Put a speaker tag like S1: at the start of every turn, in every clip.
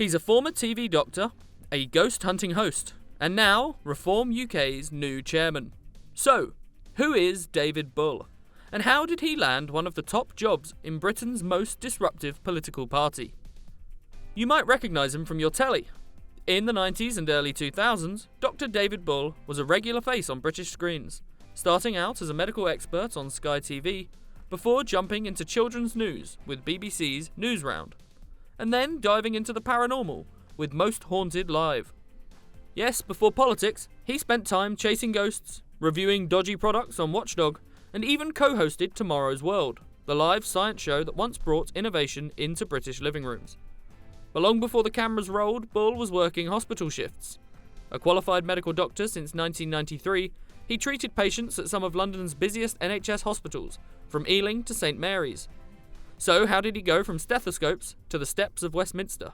S1: He's a former TV doctor, a ghost-hunting host, and now Reform UK's new chairman. So, who is David Bull? And how did he land one of the top jobs in Britain's most disruptive political party? You might recognise him from your telly. In the 90s and early 2000s, Dr. David Bull was a regular face on British screens, starting out as a medical expert on Sky TV, before jumping into children's news with BBC's Newsround, and then diving into the paranormal with Most Haunted Live. Yes, before politics, he spent time chasing ghosts, reviewing dodgy products on Watchdog, and even co-hosted Tomorrow's World, the live science show that once brought innovation into British living rooms. But long before the cameras rolled, Bull was working hospital shifts. A qualified medical doctor since 1993, he treated patients at some of London's busiest NHS hospitals, from Ealing to St Mary's. So how did he go from stethoscopes to the steps of Westminster?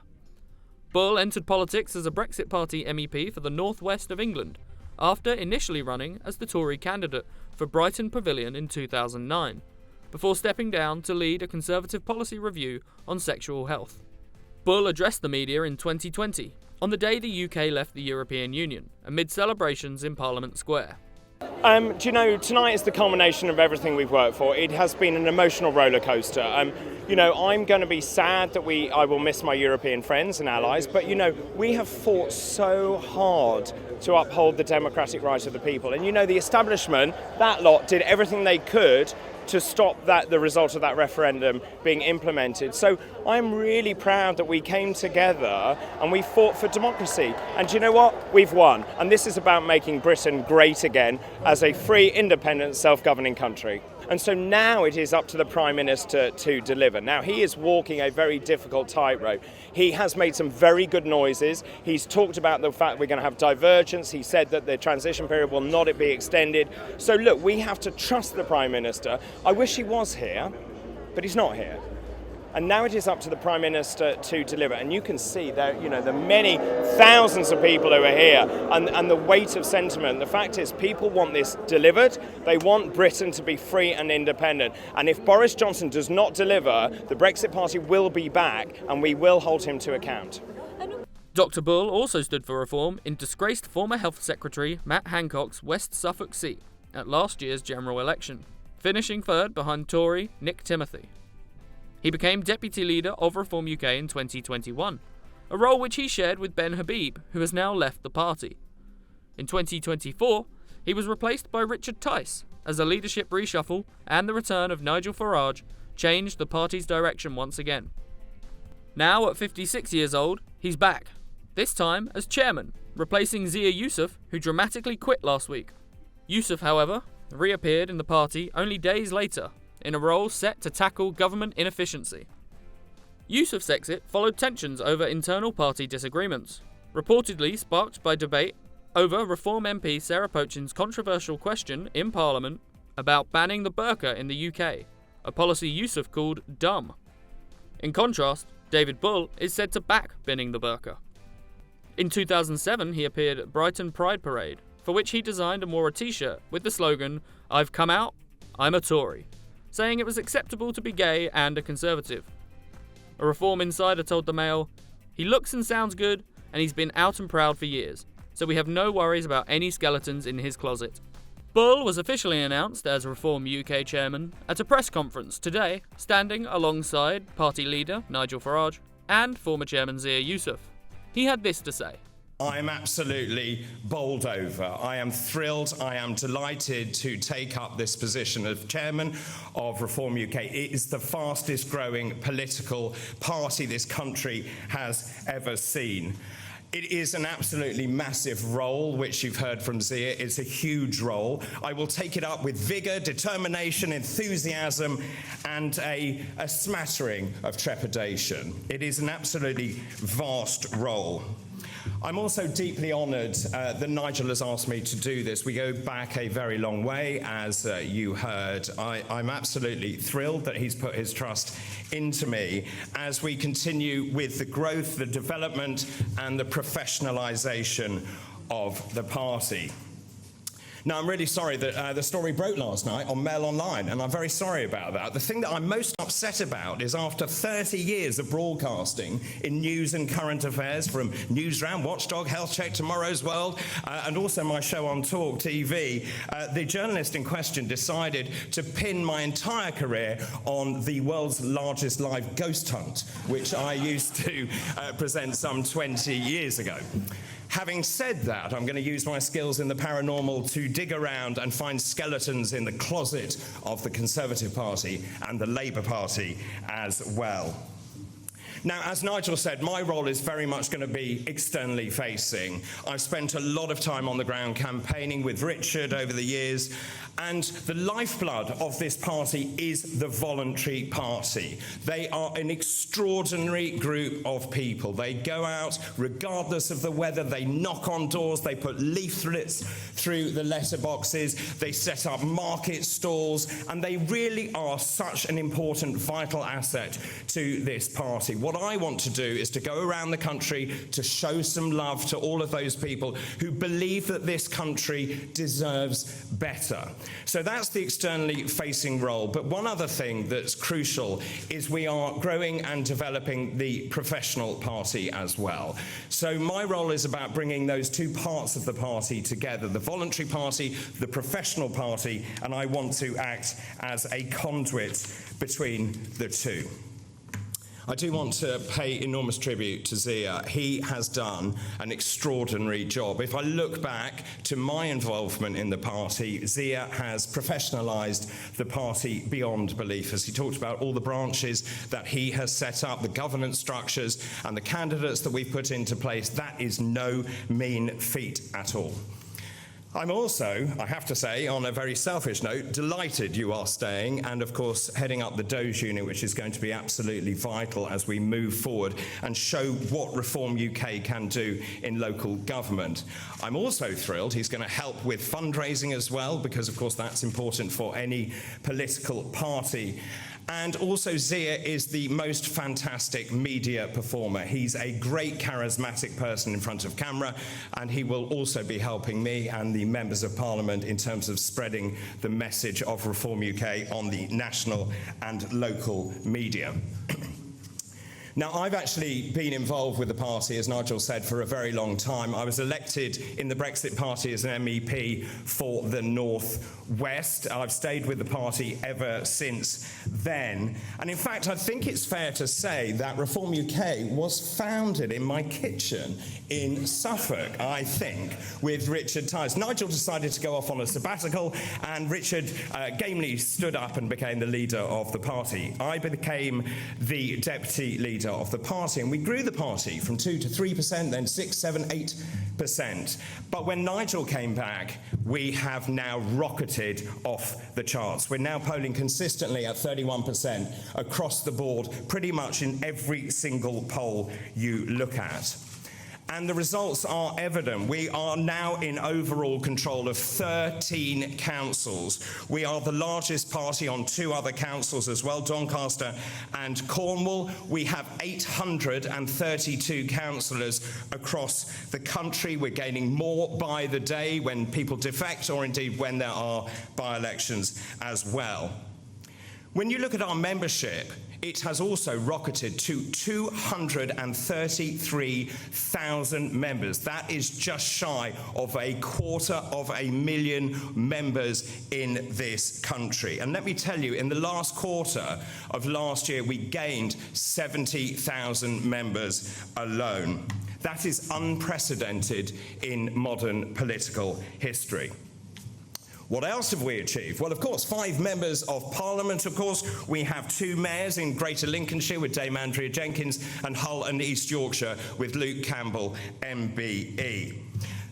S1: Bull entered politics as a Brexit Party MEP for the northwest of England, after initially running as the Tory candidate for Brighton Pavilion in 2009, before stepping down to lead a Conservative policy review on sexual health. Bull addressed the media in 2020, on the day the UK left the European Union, amid celebrations in Parliament Square.
S2: Do you know, tonight is the culmination of everything we've worked for. It has been an emotional roller coaster. I'm going to be sad that I will miss my European friends and allies, but we have fought so hard to uphold the democratic rights of the people. And the establishment, that lot, did everything they could to stop the result of that referendum being implemented. So I'm really proud that we came together and we fought for democracy. And do you know what? We've won. And this is about making Britain great again as a free, independent, self-governing country. And so now it is up to the Prime Minister to deliver. Now, he is walking a very difficult tightrope. He has made some very good noises. He's talked about the fact we're going to have divergence. He said that the transition period will not be extended. So look, we have to trust the Prime Minister. I wish he was here, but he's not here. And now it is up to the Prime Minister to deliver. And you can see that, the many thousands of people who are here and the weight of sentiment. The fact is, people want this delivered. They want Britain to be free and independent. And if Boris Johnson does not deliver, the Brexit Party will be back and we will hold him to account.
S1: Dr. Bull also stood for reform in disgraced former Health Secretary Matt Hancock's West Suffolk seat at last year's general election, finishing third behind Tory Nick Timothy. He became deputy leader of Reform UK in 2021, a role which he shared with Ben Habib, who has now left the party. In 2024, he was replaced by Richard Tice, as the leadership reshuffle and the return of Nigel Farage changed the party's direction once again. Now, at 56 years old, he's back, this time as chairman, replacing Zia Yusuf, who dramatically quit last week. Yusuf, however, reappeared in the party only days later, in a role set to tackle government inefficiency. Yusuf's exit followed tensions over internal party disagreements, reportedly sparked by debate over Reform MP Sarah Pochin's controversial question in Parliament about banning the burqa in the UK, a policy Yusuf called dumb. In contrast, David Bull is said to back banning the burqa. In 2007, he appeared at Brighton Pride Parade, for which he designed and wore a t-shirt with the slogan, "I've come out, I'm a Tory," saying it was acceptable to be gay and a Conservative. A Reform insider told the Mail, "He looks and sounds good, and he's been out and proud for years, so we have no worries about any skeletons in his closet." Bull was officially announced as Reform UK chairman at a press conference today, standing alongside party leader Nigel Farage and former chairman Zia Yusuf. He had this to say.
S3: I'm absolutely bowled over. I am thrilled, I am delighted to take up this position of chairman of Reform UK. It is the fastest growing political party this country has ever seen. It is an absolutely massive role, which you've heard from Zia. It's a huge role. I will take it up with vigour, determination, enthusiasm, and a smattering of trepidation. It is an absolutely vast role. I'm also deeply honoured that Nigel has asked me to do this. We go back a very long way, as you heard. I'm absolutely thrilled that he's put his trust into me as we continue with the growth, the development and the professionalisation of the party. Now, I'm really sorry that the story broke last night on Mail Online, and I'm very sorry about that. The thing that I'm most upset about is after 30 years of broadcasting in news and current affairs, from Newsround, Watchdog, Health Check, Tomorrow's World, and also my show on Talk TV, the journalist in question decided to pin my entire career on the world's largest live ghost hunt, which I used to present some 20 years ago. Having said that, I'm going to use my skills in the paranormal to dig around and find skeletons in the closet of the Conservative Party and the Labour Party as well. Now, as Nigel said, my role is very much going to be externally facing. I've spent a lot of time on the ground campaigning with Richard over the years, and the lifeblood of this party is the voluntary party. They are an extraordinary group of people. They go out regardless of the weather, they knock on doors, they put leaflets through the letterboxes, they set up market stalls, and they really are such an important, vital asset to this party. What I want to do is to go around the country to show some love to all of those people who believe that this country deserves better. So that's the externally facing role. But one other thing that's crucial is we are growing and developing the professional party as well. So my role is about bringing those two parts of the party together, the voluntary party, the professional party, and I want to act as a conduit between the two. I do want to pay enormous tribute to Zia. He has done an extraordinary job. If I look back to my involvement in the party, Zia has professionalised the party beyond belief. As he talked about all the branches that he has set up, the governance structures and the candidates that we've put into place, that is no mean feat at all. I'm also, I have to say, on a very selfish note, delighted you are staying and, of course, heading up the Doge unit, which is going to be absolutely vital as we move forward and show what Reform UK can do in local government. I'm also thrilled he's going to help with fundraising as well, because, of course, that's important for any political party. And also, Zia is the most fantastic media performer. He's a great charismatic person in front of camera, and he will also be helping me and the members of Parliament in terms of spreading the message of Reform UK on the national and local media. Now, I've actually been involved with the party, as Nigel said, for a very long time. I was elected in the Brexit party as an MEP for the North West. I've stayed with the party ever since then. And in fact, I think it's fair to say that Reform UK was founded in my kitchen in Suffolk, I think, with Richard Tyers. Nigel decided to go off on a sabbatical, and Richard gamely stood up and became the leader of the party. I became the deputy leader of the party, and we grew the party from 2 to 3%, then 6, 7, 8%. But when Nigel came back, we have now rocketed off the charts. We're now polling consistently at 31% across the board, pretty much in every single poll you look at. And the results are evident. We are now in overall control of 13 councils. We are the largest party on 2 other councils as well, Doncaster and Cornwall. We have 832 councillors across the country. We're gaining more by the day when people defect, or indeed when there are by-elections as well. When you look at our membership, it has also rocketed to 233,000 members. That is just shy of 250,000 members in this country. And let me tell you, in the last quarter of last year, we gained 70,000 members alone. That is unprecedented in modern political history. What else have we achieved? Well, of course, 5 members of Parliament, of course. We have 2 mayors in Greater Lincolnshire with Dame Andrea Jenkins, and Hull and East Yorkshire with Luke Campbell, MBE.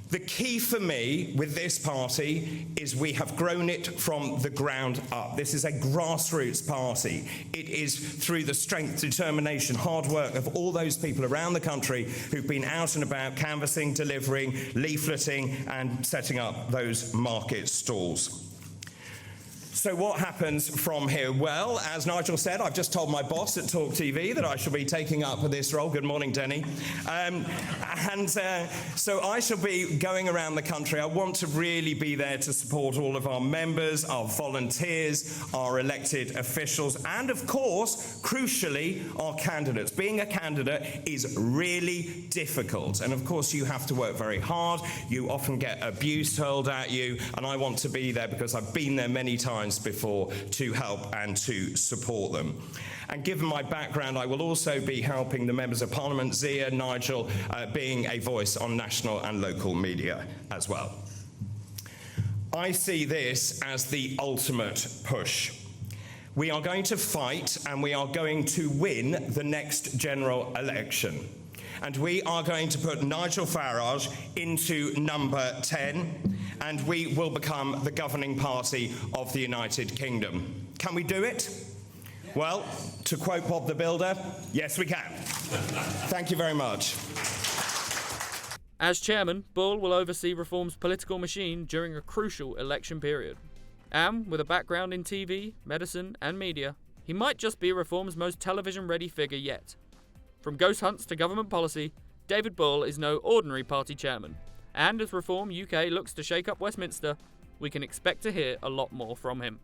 S3: The key for me with this party is we have grown it from the ground up. This is a grassroots party. It is through the strength, determination, hard work of all those people around the country who've been out and about canvassing, delivering, leafleting, and setting up those market stalls. So what happens from here? Well, as Nigel said, I've just told my boss at Talk TV that I shall be taking up this role. Good morning, Denny. So I shall be going around the country. I want to really be there to support all of our members, our volunteers, our elected officials, and of course, crucially, our candidates. Being a candidate is really difficult. And of course, you have to work very hard. You often get abuse hurled at you. And I want to be there because I've been there many times before to help and to support them. And given my background, I will also be helping the members of Parliament, Zia, Nigel, being a voice on national and local media as well. I see this as the ultimate push. We are going to fight and we are going to win the next general election. And we are going to put Nigel Farage into number 10, and we will become the governing party of the United Kingdom. Can we do it? Well, to quote Bob the Builder, yes we can. Thank you very much.
S1: As chairman, Bull will oversee Reform's political machine during a crucial election period. And with a background in TV, medicine and media, he might just be Reform's most television-ready figure yet. From ghost hunts to government policy, David Bull is no ordinary party chairman. And as Reform UK looks to shake up Westminster, we can expect to hear a lot more from him.